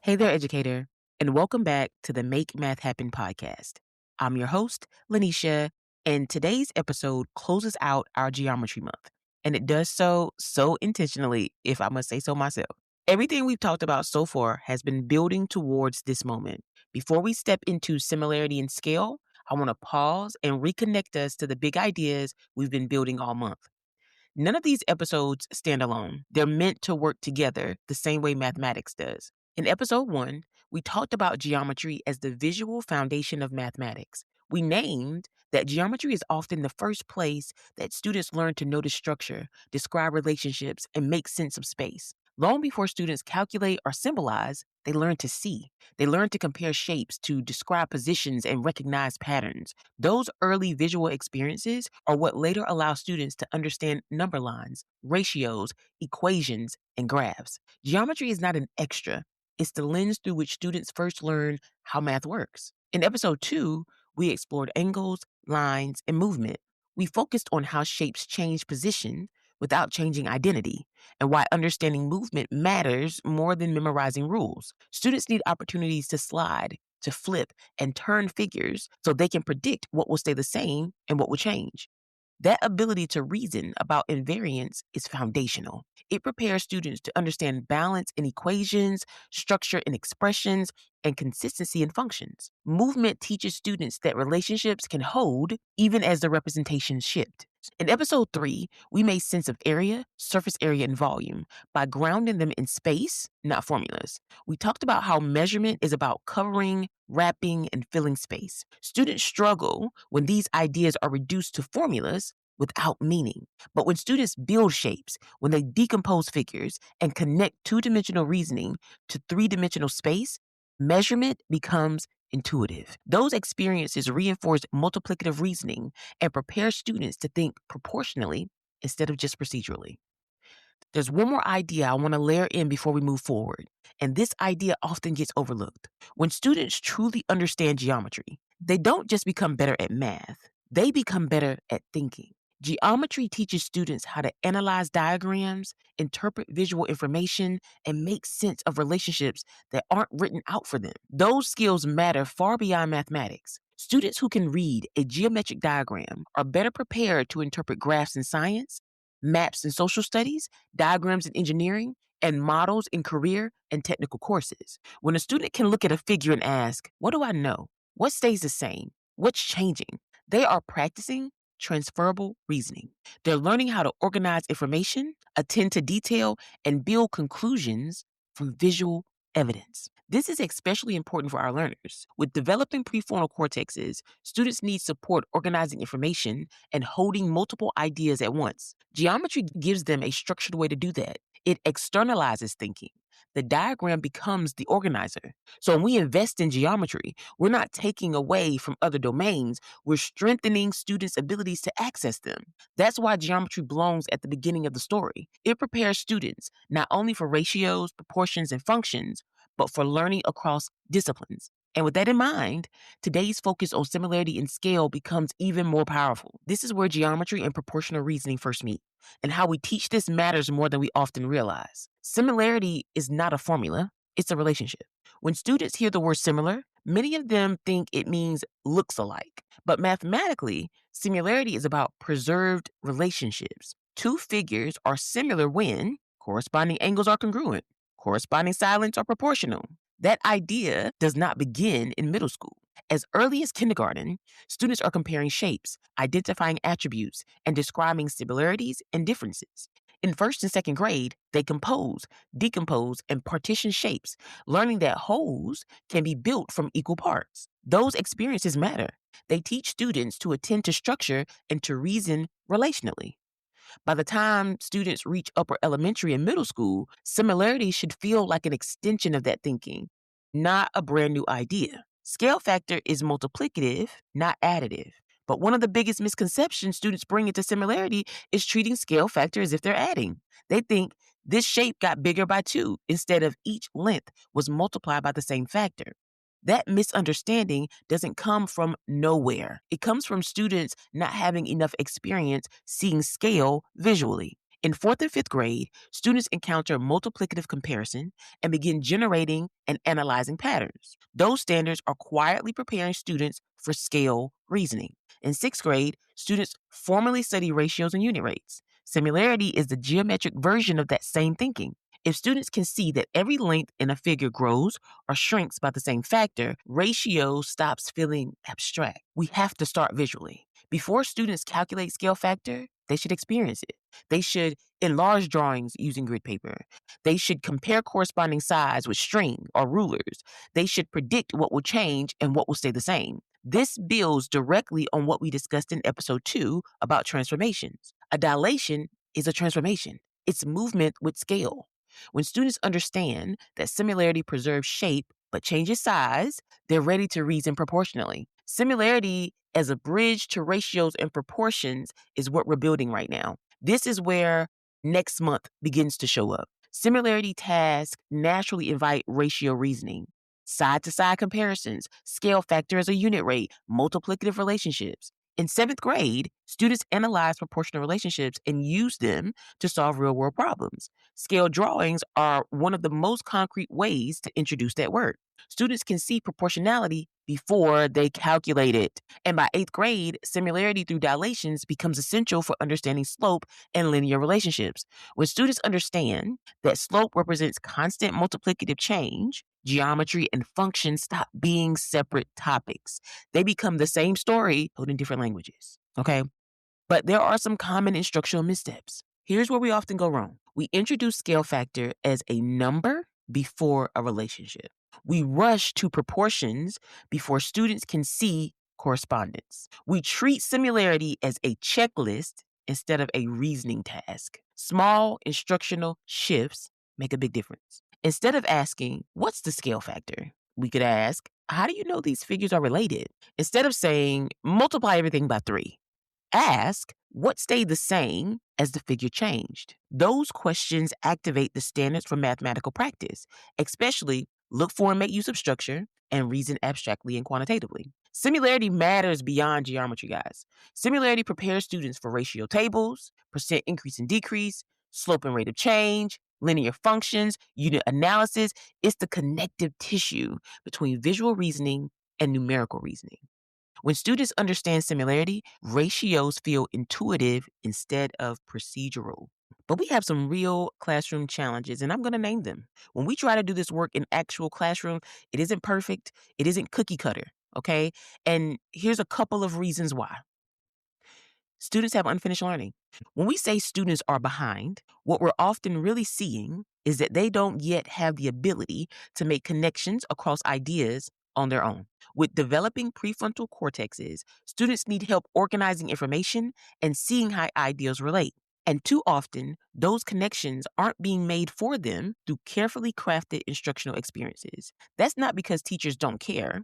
Hey there, educator, and welcome back to the Make Math Happen podcast. I'm your host, Lanisha, and today's episode closes out our geometry month. And it does so intentionally, if I must say so myself. Everything we've talked about so far has been building towards this moment. Before we step into similarity and scale, I want to pause and reconnect us to the big ideas we've been building all month. None of these episodes stand alone. They're meant to work together the same way mathematics does. In episode 1, we talked about geometry as the visual foundation of mathematics. We named that geometry is often the first place that students learn to notice structure, describe relationships, and make sense of space. Long before students calculate or symbolize, they learn to see. They learn to compare shapes, to describe positions, and recognize patterns. Those early visual experiences are what later allow students to understand number lines, ratios, equations, and graphs. Geometry is not an extra. It's the lens through which students first learn how math works. In episode 2, we explored angles, lines, and movement. We focused on how shapes change position without changing identity, and why understanding movement matters more than memorizing rules. Students need opportunities to slide, to flip, and turn figures so they can predict what will stay the same and what will change. That ability to reason about invariance is foundational. It prepares students to understand balance in equations, structure in expressions, and consistency in functions. Movement teaches students that relationships can hold even as the representations shift. In episode 3, we made sense of area, surface area, and volume by grounding them in space, not formulas. We talked about how measurement is about covering, wrapping, and filling space. Students struggle when these ideas are reduced to formulas without meaning. But when students build shapes, when they decompose figures and connect two-dimensional reasoning to three-dimensional space, measurement becomes intuitive. Those experiences reinforce multiplicative reasoning and prepare students to think proportionally instead of just procedurally. There's one more idea I want to layer in before we move forward, and this idea often gets overlooked. When students truly understand geometry, they don't just become better at math, they become better at thinking. Geometry teaches students how to analyze diagrams, interpret visual information, and make sense of relationships that aren't written out for them. Those skills matter far beyond mathematics. Students who can read a geometric diagram are better prepared to interpret graphs in science, maps in social studies, diagrams in engineering, and models in career and technical courses. When a student can look at a figure and ask, what do I know? What stays the same? What's changing? They are practicing transferable reasoning. They're learning how to organize information, attend to detail, and build conclusions from visual evidence. This is especially important for our learners. With developing prefrontal cortexes, students need support organizing information and holding multiple ideas at once. Geometry gives them a structured way to do that. It externalizes thinking. The diagram becomes the organizer. So when we invest in geometry, we're not taking away from other domains, we're strengthening students' abilities to access them. That's why geometry belongs at the beginning of the story. It prepares students not only for ratios, proportions, and functions, but for learning across disciplines. And with that in mind, today's focus on similarity and scale becomes even more powerful. This is where geometry and proportional reasoning first meet, and how we teach this matters more than we often realize. Similarity is not a formula, it's a relationship. When students hear the word similar, many of them think it means looks alike. But mathematically, similarity is about preserved relationships. Two figures are similar when corresponding angles are congruent, corresponding sides are proportional. That idea does not begin in middle school. As early as kindergarten, students are comparing shapes, identifying attributes, and describing similarities and differences. In first and second grade, they compose, decompose, and partition shapes, learning that wholes can be built from equal parts. Those experiences matter. They teach students to attend to structure and to reason relationally. By the time students reach upper elementary and middle school, similarity should feel like an extension of that thinking, not a brand new idea. Scale factor is multiplicative, not additive. But one of the biggest misconceptions students bring into similarity is treating scale factor as if they're adding. They think this shape got bigger by 2 instead of each length was multiplied by the same factor. That misunderstanding doesn't come from nowhere. It comes from students not having enough experience seeing scale visually. In fourth and fifth grade, students encounter multiplicative comparison and begin generating and analyzing patterns. Those standards are quietly preparing students for scale reasoning. In sixth grade, students formally study ratios and unit rates. Similarity is the geometric version of that same thinking. If students can see that every length in a figure grows or shrinks by the same factor, ratio stops feeling abstract. We have to start visually. Before students calculate scale factor, they should experience it. They should enlarge drawings using grid paper. They should compare corresponding sides with string or rulers. They should predict what will change and what will stay the same. This builds directly on what we discussed in episode 2 about transformations. A dilation is a transformation. It's movement with scale. When students understand that similarity preserves shape but changes size, they're ready to reason proportionally. Similarity as a bridge to ratios and proportions is what we're building right now. This is where next month begins to show up. Similarity tasks naturally invite ratio reasoning, side-to-side comparisons, scale factor as a unit rate, multiplicative relationships. In seventh grade, students analyze proportional relationships and use them to solve real-world problems. Scale drawings are one of the most concrete ways to introduce that work. Students can see proportionality before they calculate it. And by eighth grade, similarity through dilations becomes essential for understanding slope and linear relationships. When students understand that slope represents constant multiplicative change, geometry and function stop being separate topics. They become the same story told in different languages. Okay? But there are some common instructional missteps. Here's where we often go wrong. We introduce scale factor as a number before a relationship. We rush to proportions before students can see correspondence. We treat similarity as a checklist instead of a reasoning task. Small instructional shifts make a big difference. Instead of asking, what's the scale factor? We could ask, how do you know these figures are related? Instead of saying, multiply everything by 3. Ask, what stayed the same as the figure changed? Those questions activate the standards for mathematical practice, especially look for and make use of structure and reason abstractly and quantitatively. Similarity matters beyond geometry, guys. Similarity prepares students for ratio tables, percent increase and decrease, slope and rate of change, linear functions, unit analysis. It's the connective tissue between visual reasoning and numerical reasoning. When students understand similarity, ratios feel intuitive instead of procedural. But we have some real classroom challenges, and I'm going to name them. When we try to do this work in actual classroom, it isn't perfect. It isn't cookie cutter, okay? And here's a couple of reasons why. Students have unfinished learning. When we say students are behind, what we're often really seeing is that they don't yet have the ability to make connections across ideas on their own. With developing prefrontal cortexes, students need help organizing information and seeing how ideas relate. And too often, those connections aren't being made for them through carefully crafted instructional experiences. That's not because teachers don't care.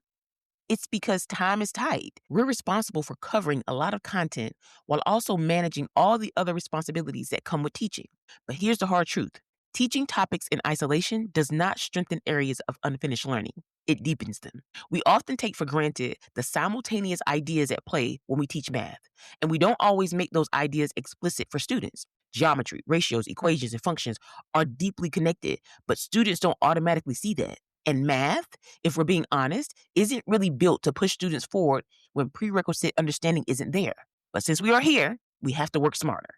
It's because time is tight. We're responsible for covering a lot of content while also managing all the other responsibilities that come with teaching. But here's the hard truth. Teaching topics in isolation does not strengthen areas of unfinished learning. It deepens them. We often take for granted the simultaneous ideas at play when we teach math, and we don't always make those ideas explicit for students. Geometry, ratios, equations, and functions are deeply connected, but students don't automatically see that. And math, if we're being honest, isn't really built to push students forward when prerequisite understanding isn't there. But since we are here, we have to work smarter.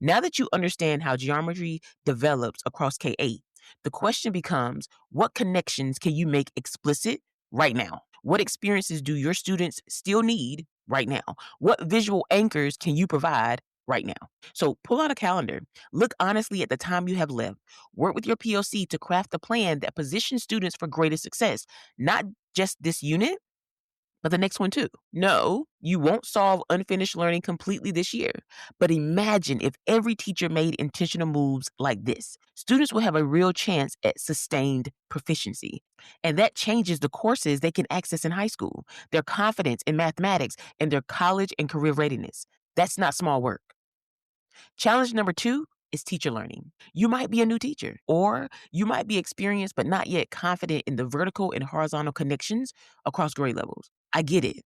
Now that you understand how geometry develops across K-8, the question becomes, what connections can you make explicit right now? What experiences do your students still need right now? What visual anchors can you provide right now? So pull out a calendar. Look honestly at the time you have left. Work with your POC to craft a plan that positions students for greater success, not just this unit, but the next one too. No, you won't solve unfinished learning completely this year. But imagine if every teacher made intentional moves like this. Students will have a real chance at sustained proficiency. And that changes the courses they can access in high school, their confidence in mathematics, and their college and career readiness. That's not small work. Challenge number 2 is teacher learning. You might be a new teacher, or you might be experienced but not yet confident in the vertical and horizontal connections across grade levels. I get it.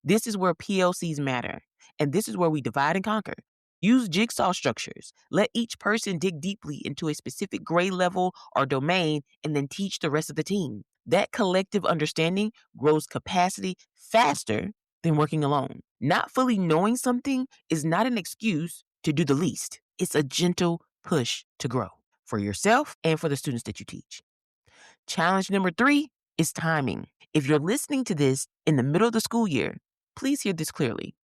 This is where PLCs matter, and this is where we divide and conquer. Use jigsaw structures. Let each person dig deeply into a specific grade level or domain and then teach the rest of the team. That collective understanding grows capacity faster than working alone. Not fully knowing something is not an excuse to do the least. It's a gentle push to grow for yourself and for the students that you teach. Challenge number 3 is timing. If you're listening to this in the middle of the school year, please hear this clearly.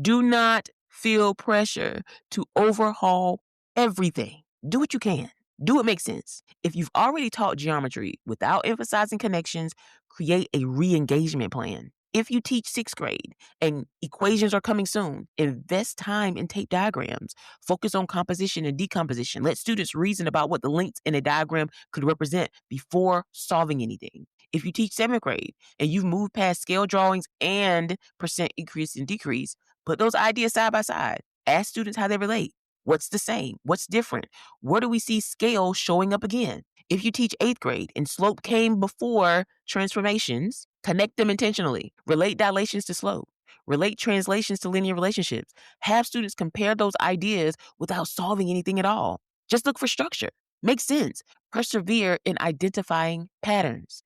Do not feel pressure to overhaul everything. Do what you can. Do what makes sense. If you've already taught geometry without emphasizing connections, create a re-engagement plan. If you teach 6th grade and equations are coming soon, invest time in tape diagrams. Focus on composition and decomposition. Let students reason about what the links in a diagram could represent before solving anything. If you teach 7th grade and you've moved past scale drawings and percent increase and decrease, put those ideas side by side. Ask students how they relate. What's the same? What's different? Where do we see scale showing up again? If you teach 8th grade and slope came before transformations, connect them intentionally. Relate dilations to slope. Relate translations to linear relationships. Have students compare those ideas without solving anything at all. Just look for structure. Make sense. Persevere in identifying patterns.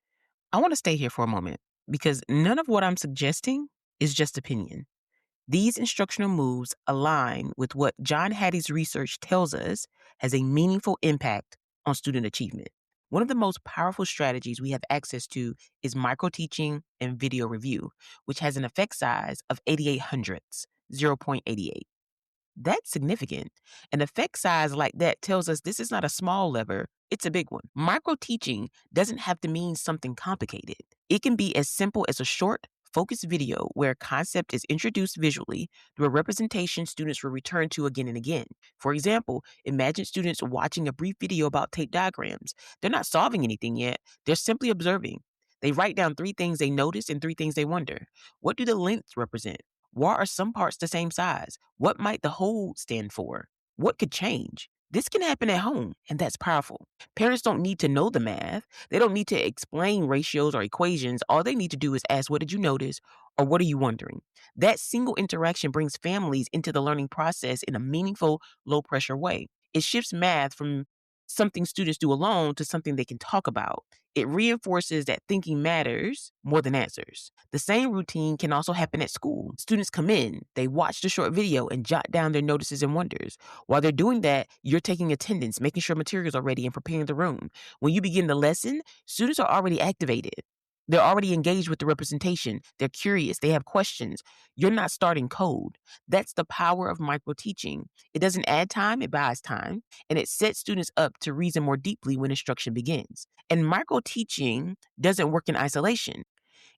I want to stay here for a moment because none of what I'm suggesting is just opinion. These instructional moves align with what John Hattie's research tells us has a meaningful impact on student achievement. One of the most powerful strategies we have access to is microteaching and video review, which has an effect size of 88 hundredths, 0.88. That's significant. An effect size like that tells us this is not a small lever, it's a big one. Micro teaching doesn't have to mean something complicated. It can be as simple as a short, focused video where a concept is introduced visually through a representation students will return to again and again. For example, imagine students watching a brief video about tape diagrams. They're not solving anything yet, they're simply observing. They write down 3 things they notice and 3 things they wonder. What do the lengths represent? Why are some parts the same size? What might the whole stand for? What could change? This can happen at home, and that's powerful. Parents don't need to know the math. They don't need to explain ratios or equations. All they need to do is ask, what did you notice? Or what are you wondering? That single interaction brings families into the learning process in a meaningful, low-pressure way. It shifts math from something students do alone to something they can talk about. It reinforces that thinking matters more than answers. The same routine can also happen at school. Students come in, they watch the short video and jot down their notices and wonders. While they're doing that, you're taking attendance, making sure materials are ready and preparing the room. When you begin the lesson, students are already activated. They're already engaged with the representation. They're curious. They have questions. You're not starting code. That's the power of micro teaching. It doesn't add time, it buys time, and it sets students up to reason more deeply when instruction begins. And micro teaching doesn't work in isolation.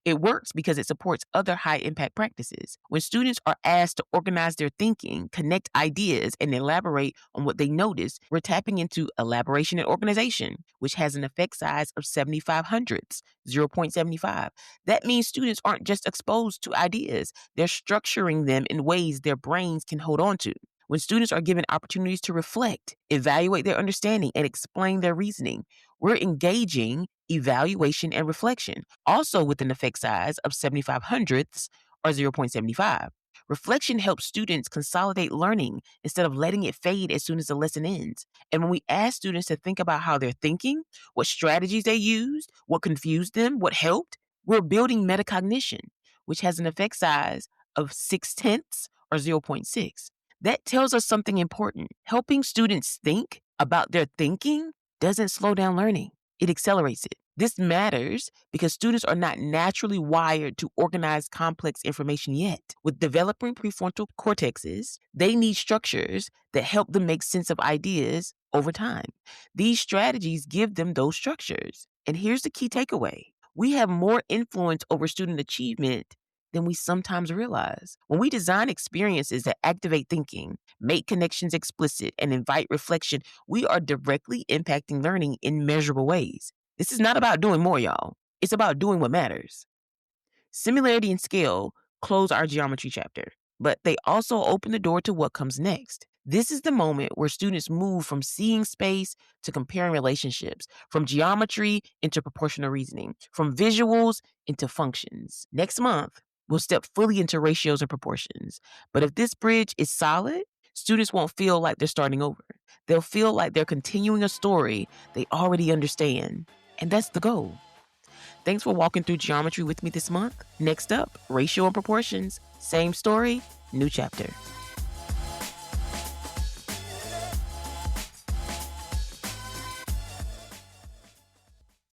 It works because it supports other high impact practices. When students are asked to organize their thinking, connect ideas, and elaborate on what they notice, we're tapping into elaboration and organization, which has an effect size of 75 hundredths, 0.75. That means students aren't just exposed to ideas, they're structuring them in ways their brains can hold on to. When students are given opportunities to reflect, evaluate their understanding, and explain their reasoning, we're engaging evaluation and reflection, also with an effect size of 75 hundredths or 0.75. Reflection helps students consolidate learning instead of letting it fade as soon as the lesson ends. And when we ask students to think about how they're thinking, what strategies they used, what confused them, what helped, we're building metacognition, which has an effect size of 6/10 or 0.6. That tells us something important. Helping students think about their thinking doesn't slow down learning. It accelerates it. This matters because students are not naturally wired to organize complex information yet. With developing prefrontal cortexes, they need structures that help them make sense of ideas over time. These strategies give them those structures. And here's the key takeaway. We have more influence over student achievement than we sometimes realize. When we design experiences that activate thinking, make connections explicit, and invite reflection, we are directly impacting learning in measurable ways. This is not about doing more, y'all. It's about doing what matters. Similarity and scale close our geometry chapter, but they also open the door to what comes next. This is the moment where students move from seeing space to comparing relationships, from geometry into proportional reasoning, from visuals into functions. Next month, we'll step fully into ratios and proportions. But if this bridge is solid, Students won't feel like they're starting over. They'll feel like they're continuing a story they already understand. And that's the goal. Thanks for walking through geometry with me this month. Next up, ratio and proportions. Same story, new chapter.